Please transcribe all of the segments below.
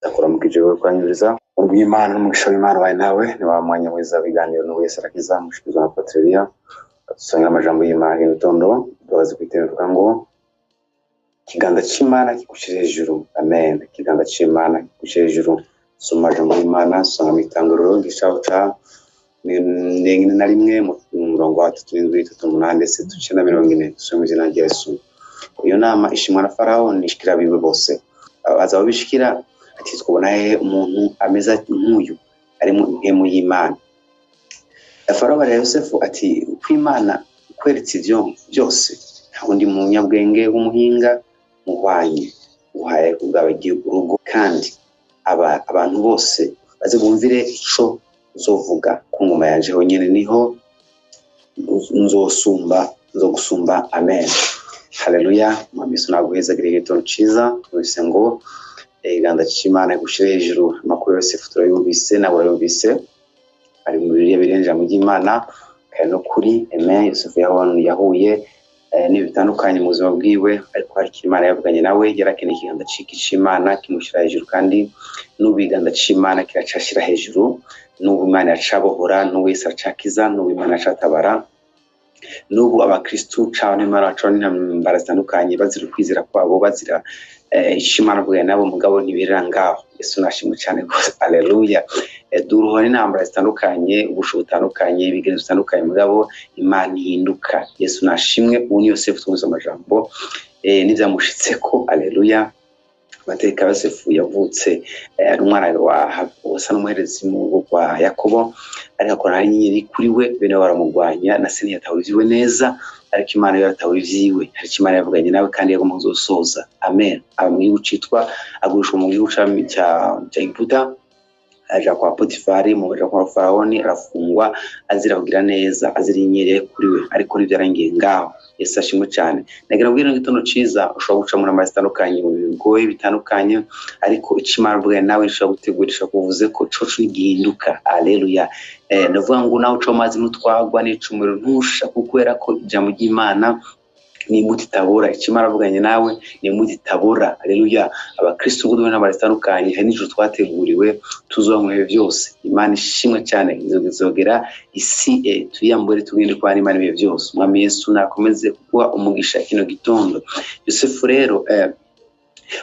akora mu kijewe kwanyuriza ubw'Imana n'umugisha w'Imana wawe nawe ni wa mwanya mwiza biganiro no wese arakiza mushikizwa na Patreria dusanga amajambo y'Imana y'utondo duhaze kwiteruka ngo kiganza c'Imana kigushire hejuru amen kiganza c'Imana kigushire hejuru soma amajambo y'Imana soma mitanguriro gishaho ca nengene na rimwe mu murongo wa 3:38 ndetse 9:40 soma izina rya Yesu. Iyo nama ishimwa na Farao nishikira biwe bose azaba bishikira ati twabona umuntu ameza nk'uyu ari mu mpemu y'Imana. Farao bare Yosefu ati kw'Imana kweretse ivyo byose undi munyabwenge w'umuhinga muhwanye uhaye kugabagiye urugo kandi abantu bose baze bumvire ico uzovuga ku ngoma yanje honyene niho nzogusumba amen. Haleluya. Mwamiso naguheza gitondo ciza twese ngo iganda c'Imana gushira hejuru makuru yose futura yumvise nabo yumvise ari mu biriye birenja mu y'Imana kandi no kuri amen. Yosefu yahuye n'ibitandukanye mu buzima bwiwe ariko hari Imana yavuganye nawe yarakeneye iganda c'Imana kimushira hejuru kandi n'ubiganda c'Imana kiracashira hejuru n'ubu Imana yacabohora n'uwese acakiza n'ubu Imana yacatabara n'ubu abakristu cyane maraconi n'ambara zitandukanye bazira kwizera kwabo bazira ishimana bwe nabo mugabo ntibirangaho. Yesu nashimwe cyane rwose haleluya. Duruhane n'ambara zitandukanye ubusho butandukanye ibigenzo bitandukanye mugabo Imana ihinduka. Yesu nashimwe ubu Yosefu tuvuze amajambo n'ivyamushitseko haleluya. Mateka Yosefu yavutse ari umwana wasa n'umuherezi mu rwa Yakobo ariko akora inyenyeri kuri we bene baramugwanya na se ntiyatahuriwe neza ariko Imana yaratahuriwe ariko Imana yavuganye nawe kandi yagomba kuzosoza amen. Abamwibu citwa agurishwa mu gihugu cya Egiputa aja kwa Potifari mu baja kwa Faraoni arafungwa azira kugira neza azira inyenyeri kuri we ariko nivyarangiye ngaho. Yesu ashimwe cyane. Nagira ubwira ngitondo ciza ushobora guca muri amazi atandukanye mu bigoye bitandukanye ariko Imana bwe nawe ishobora gutegurisha kuvuze ko coco gihinduka haleluya. Ndavuga ngo nawe uca amazi mutwagwa n'icumuro ntusha kukwera ko ijambo ry'Imana ni imbuto itabora. Imana avuganye nawe ni imbuto itabora haleluya. Abakristo ngo dubona abaritandukanye hari n'ijuru twateguriwe tuzonwe byose. Imana ishimwe cyane izogera isi tuyambure tugende kwa Imana ibihe byose. Umwami Yesu nakomeze kuba umugisha kino gitondo. Yosefu rero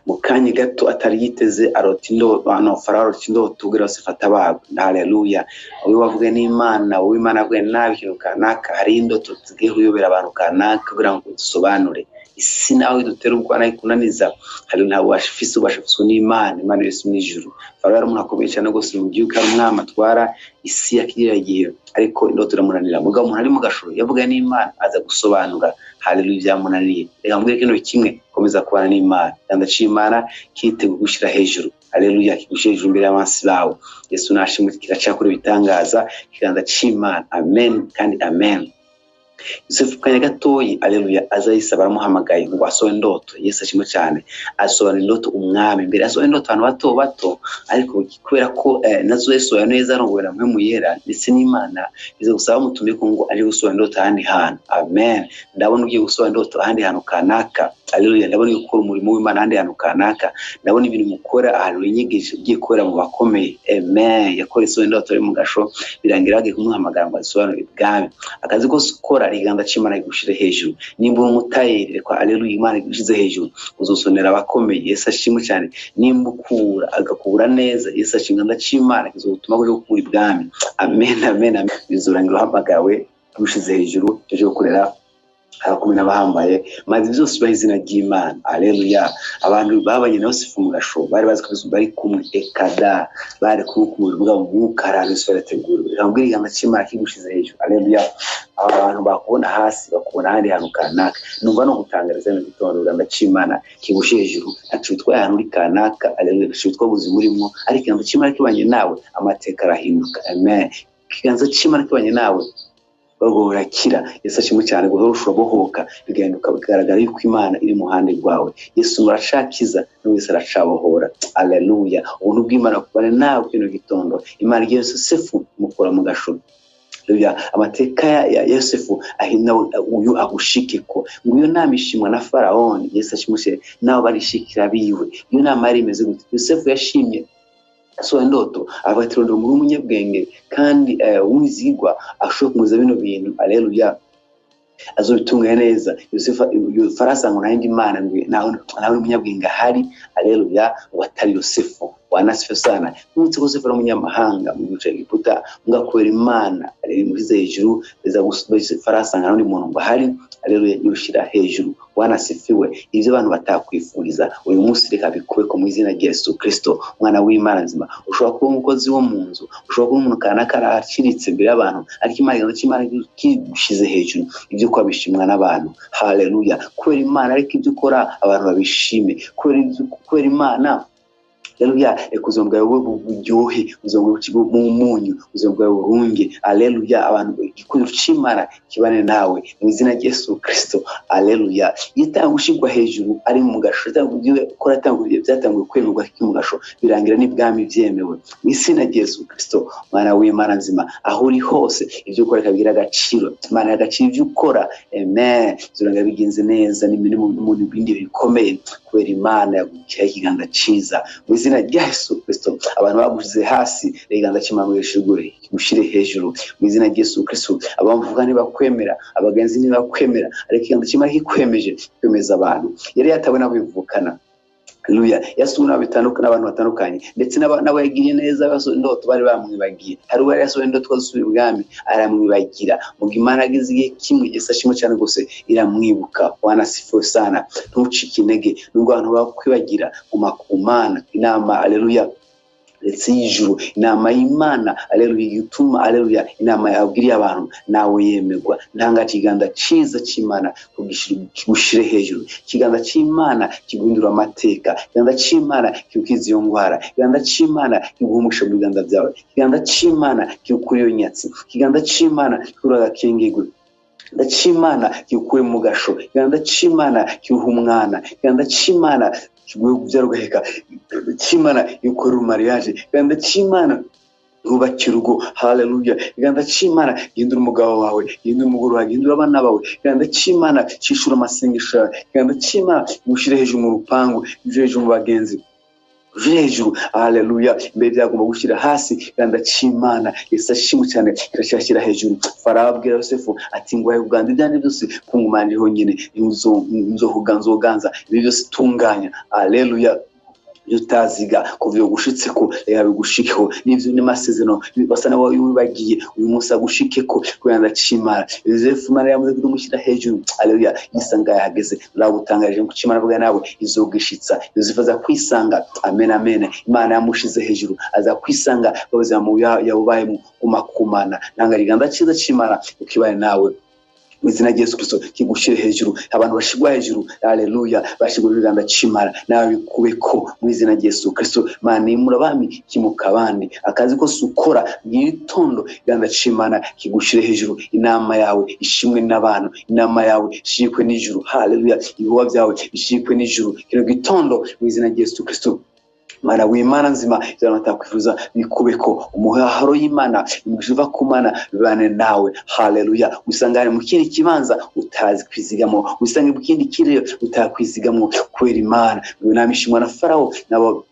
mu kanya gato atari yiteze arotindo Farao rotindo tugira sifata babo haleluya. Uyu wavuga n'Imana uyu Imana bwe nabi kintu kanaka hari indoto zigiye kuyobera abantu kanaka kugira ngo dusobanure isi nawe dutera ubwana ikunaniza hari ntabwo washifise n'Imana Imana Yesu n'ijuru. Farao ari umuntu akomeye cyane gose mu gihugu ari umwami atwara isi yakiriye ariko indoto iramunanira mugabo umuntu ari mu gashoro yavuga n'Imana aza gusobanura haleluya byamunaniye. Reka mbwire kino kimwe komeza kubana n'Imana kandi c'Imana kitego gushira hejuru haleluya kigushira hejuru imbere y'abansi bawe. Yesu nashimwe kiracakora bitangaza kiganza c'Imana amen kandi amen. Yosefu kanya gatoyi haleluya azayisa baramuhamagaye ngo asobe indoto. Yesu ashimwe cyane asobanura indoto umwami mbere asobanura indoto abantu bato ariko kubera ko nazo Yesu yaneza arongora mpemu yera ndetse n'Imana bize gusaba mutumye ko ngo ari gusobanura indoto ahandi hantu amen. Ndabona ugiye gusobanura indoto ahandi hantu kanaka haleluya. Ndabona gukora umurimo w'Imana ahandi hantu kanaka. Ndabona ibintu mukora ahantu inyigisho ugiye gukora mu bakomeye amen. Yakora isobanura indoto ari mu gasho birangira agiye kumuhamagara ngo asobanure ibwami akazi ko ukora iganda c'Imana gushire hejuru. Nimba umutayire kwa haleluya Imana gushize hejuru uzosonera abakomeye. Yesu ashimwe cyane. Nimba ukura agakura neza Yesu ashimwe nganda c'Imana kizotuma guje gukura ibwami amen amen. Bizorangira uhamagawe gushize hejuru cyo gukorera abakomeye n'abahambaye maze byose bahizina ry'Imana haleluya. Abantu babanye na Yosefu mu gasho bari bazi ko bari kumwe ekada bari kumwe bwa umukara Yesu yarategura rambwira iganda c'Imana kigushize hejuru haleluya. Abantu bakubona hasi bakubona handi hantu kanaka numva no gutangariza mu gitondo iganda c'Imana kigushize hejuru acitwa ahantu uri kanaka haleluya acitwa buzi murimo ariko iganda c'Imana kibanye nawe amateka arahinduka amen. Ikiganza c'Imana kibanye nawe bagorakira. Yesu ashimwe cyane guhora ushobohoka bigahinduka bigaragara yuko Imana iri mu hande rwawe. Yesu murashakiza n'uwese aracabohora haleluya. Ubuntu bw'Imana kubane nawe kino gitondo Imana igiye Yosefu mukora mu gasho amateka ya Yosefu ahina uyu agushikeko nguyo namishimwa na Faraoni Yesu ashimushe naho barishikira biwe iyo nama yari imeze gute Yosefu yashimye so ndoto abatirondo muri umunyabwenge kandi umwizigwa ashobora kumuza bino bintu haleluya azobitunga neza Yosefu Farasa ngo nandi Imana nawe umunyabwenge hari haleluya watari Yosefu wanasife sana umunsi wose fara umunyamahanga mu gice giputa ngakwera Imana ari muhize hejuru beza gusubira Farasa ngo nandi muntu ngo hari haleluya yushira hejuru wanasifiwe ivyo abantu batakwifuriza uyu munsi reka bikubeko mu izina rya Yesu Kristo mwana w'Imana nzima ushobora kuba umukozi wo mu nzu ushobora kuba umuntu kana karaciritse imbere y'abantu ariko Imana kigushize hejuru ivyo kwa bishimwa n'abantu haleluya kubera Imana ariko ivyo ukora abantu babishime kubera Imana haleluya ekuzomba buryohe uzomba mu munyu uzomba burunge haleluya abantu ikuru cimara kibane nawe mu izina rya Yesu Kristo haleluya yitagushigwa hejuru ari mu gasho tanguye kora tanguye byatanguye kwemerwa kimugasho birangira n'ibwami byemewe mu izina rya Yesu Kristo mwana w'Imana nzima aho uri hose ivyo ukora kagira agaciro Imana y'agaciro ivyo ukora amen zuranga bigenze neza n'imirimo mu bindi bikomeye kubera Imana yagukiye ikiganza ciza mu izina rya Yesu Kristo abantu baguze hasi ikiganza cy'Imana yishugure gushire hejuru mu izina rya Yesu Kristo abamvuga bakwemera abagenzi bakwemera ariko ikiganza cy'Imana kikwemeje kwemeza abantu yari yatawe nabivukana haleluya yasuna bitandukana abantu batandukanye ndetse nabo yagiriye neza ndoto bari bamwibagiye hari uwari yasohoye ndoto twasubira ubwami aramwibagira mu Imana agize igihe kimwe gisashimo cyane gose iramwibuka wanasifu sana ntucike intege nubwo abantu bakwibagira umakumana inama haleluya ndetse y'ijuru inama y'Imana haleluya yutuma haleluya inama yabwiriye abantu nawe yemerwa ntanga kiganda ciza c'Imana kugushire hejuru kiganda c'Imana kiguhindura amateka kiganda c'Imana kigukiza iyo ngwara kiganda c'Imana kiguhumusha mu biganda byawe kiganda c'Imana kigukuriyo nyatsi kiganda c'Imana kiguraga kengegwe ndacimana kikure mu gasho kiganda c'Imana kihuhumwana kiganda c'Imana kiguye kubyarugaheka c'Imana yukora mariage kiganda c'Imana rubakira urugo haleluya kiganda c'Imana gindura umugabo wawe gindura umugore wawe gindura abana bawe kiganda c'Imana cishura amasengesho kiganda c'Imana gushire hejuru mu rupangu hejuru mu bagenzi hejuru haleluya mbere byagomba gushira hasi kiganda c'Imana yesashimu cyane kirashashira hejuru farabwira Yosefu ati ngo Uganda ibyane byose kungumanje honyine nzoganza ibi byose tunganya haleluya yutaziga kuvyo gushitseko yabigushikeho nivyo n'amasezerano basa nawo wibagiye uyu munsi agushikeko kuyanda c'Imana Yosefu Imana yamuze kudumushyira hejuru haleluya yisanga yahageze rabutangaje ngo c'Imana avuga nawe izogishitsa Yosefu aza kwisanga amen amen Imana yamushize hejuru aza kwisanga babuza mu yabubaye mu kumakumana ntangariganda ciza c'Imana ukibaye nawe izina rya Yesu Kristo kigushire hejuru abantu bashigwa hejuru haleluya bashigwa biganda c'Imana nawe bikubeko mu izina rya Yesu Kristo Mana imura bami kimukabandi akazi ko sukora yitondo iganda c'Imana kigushire hejuru inama yawe ishimwe n'abantu inama yawe ishikwe n'ijuru haleluya ibiwa byawe ishikwe n'ijuru kino gitondo mu izina rya Yesu Kristo Mana w'Imana nzima izana takwifuza bikubeko umuhaharo y'Imana imujiva kumana bibane nawe haleluya usangane mu kindi kibanza utazi kwizigamo usange mu kindi kirere utakwizigamo kwera Imana binamishimwa na Farao nabo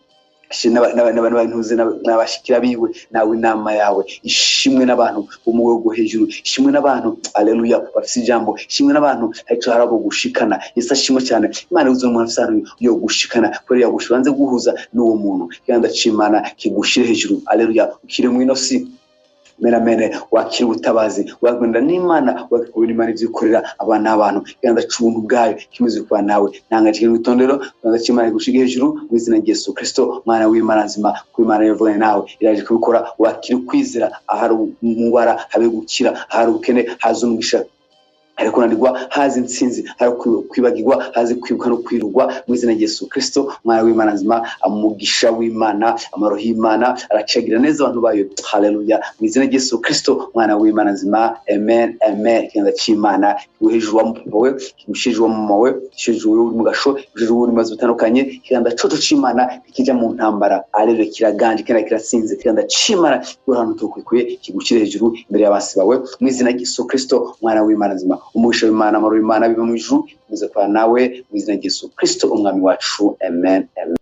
n'abantu n'abashikira biwe nawe inama yawe ishimwe n'abantu umugogo hejuru ishimwe n'abantu haleluya bafite ijambo ishimwe n'abantu haco harabo gushikana Yesu ashimwe cyane Imana uzumwana afsano yo gushikana kwere yagushubanze guhuza n'uwo muntu kiganda c'Imana kigushire hejuru haleluya ukire mu inosi menamene wakira ubutabazi wagenda n'Imana wakubira Imana ivyikorera abana abantu kiganda c'ubuntu bwayo kimuze kuba nawe ntangajike mu itondero kiganda c'Imana gushige hejuru mu izina rya Yesu Kristo Mwana w'Imana nzima ku Imana yavuganye nawe iraje kubikora wakira kwizera ahari umwara habe gukira ahari ukene hazumugisha ariko nanirwa hazi intsinzi, ariko kwibagirwa hazi kwibuka no kwirugwa mu izina rya Yesu Kristo mwana w'Imana nzima. Umugisha w'Imana, amaro y'Imana aracagira neza abantu bayo. Haleluya, mu izina rya Yesu Kristo mwana w'Imana nzima. Amen, amen. Kigenda cy'Imana kiguhejuru wa mupapa we, kigushejuru wa mama we, kigushejuru uri mu gasho, kigushejuru uri mu mazu bitandukanye. Kigenda coco c'Imana kija mu ntambara, arere kiraganje kandi kirasinze. Kigenda c'Imana kiguhana tukwikuye, kigushire hejuru imbere y'abasi bawe mu izina rya Yesu Kristo mwana w'Imana nzima. Umugisha w'Imana, amaro y'Imana biva mu ijuru muze kwa nawe mu izina rya Yesu Kristo umwami wacu. Amen, amen.